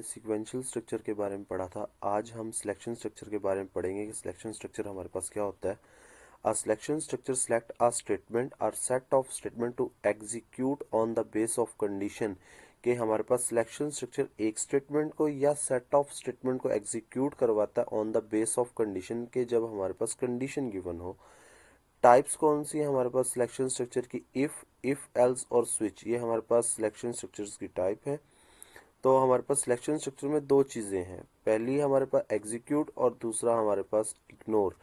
Sequential structure के बारे में पढ़ा था। आज हम सिलेक्शन स्ट्रक्चर के बारे में पढ़ेंगे कि सिलेक्शन स्ट्रक्चर हमारे पास क्या होता है। A selection structure select a statement or set of statement to execute on the base of condition कि हमारे पास सिलेक्शन स्ट्रक्चर एक स्टेटमेंट को या सेट ऑफ स्टेटमेंट को एग्जीक्यूट करवाता है on the base of condition के जब हमारे पास कंडीशन गिवन हो। टाइप्स कौन सी है हमारे पास सिलेक्शन स्ट्रक्चर की? इफ एल्स और स्विच, ये हमारे पास सिलेक्शन स्ट्रक्चर्स की टाइप है। तो हमारे पास सिलेक्शन स्ट्रक्चर में दो चीज़ें हैं, पहली हमारे पास एग्जीक्यूट और दूसरा हमारे पास इग्नोर।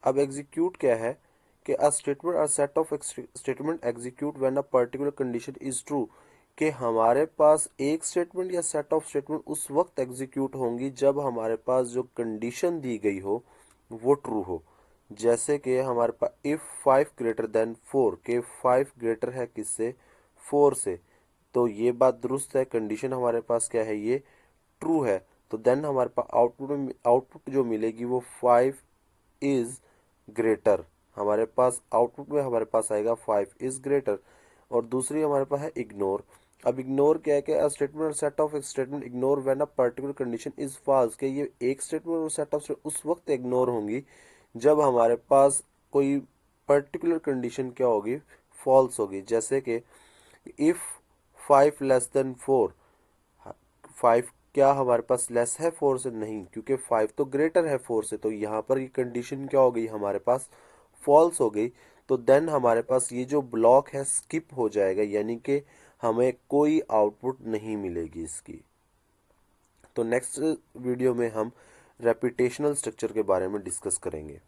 अब एग्जीक्यूट क्या है कि अ स्टेटमेंट और set of statement execute when a particular condition is true, कि हमारे पास एक स्टेटमेंट या सेट ऑफ स्टेटमेंट उस वक्त एग्जीक्यूट होंगी जब हमारे पास जो कंडीशन दी गई हो वो ट्रू हो। जैसे कि हमारे पास इफ 5 ग्रेटर देन 4, के 5 ग्रेटर है किससे? 4 से। तो ये बात दुरुस्त है, कंडीशन हमारे पास क्या है? ये ट्रू है। तो देन हमारे पास आउटपुट जो मिलेगी वो 5 इज ग्रेटर। हमारे पास आउटपुट में हमारे पास आएगा 5 इज ग्रेटर। और दूसरी हमारे पास है इग्नोर। अब इग्नोर क्या है कि अ स्टेटमेंट और set of statement ignore when a particular condition is false, कि ये एक स्टेटमेंट और सेट ऑफ उस वक्त इग्नोर होंगी जब हमारे पास कोई पर्टिकुलर कंडीशन क्या होगी? फॉल्स होगी। जैसे कि इफ 5 लेस देन 4, 5 क्या हमारे पास लेस है 4 से? नहीं, क्योंकि 5 तो ग्रेटर है 4 से। तो यहाँ पर ये कंडीशन क्या हो गई हमारे पास? फॉल्स हो गई। तो देन हमारे पास ये जो ब्लॉक है स्किप हो जाएगा, यानी कि हमें कोई आउटपुट नहीं मिलेगी इसकी। तो नेक्स्ट वीडियो में हम रेपिटेशनल स्ट्रक्चर के बारे में डिस्कस करेंगे।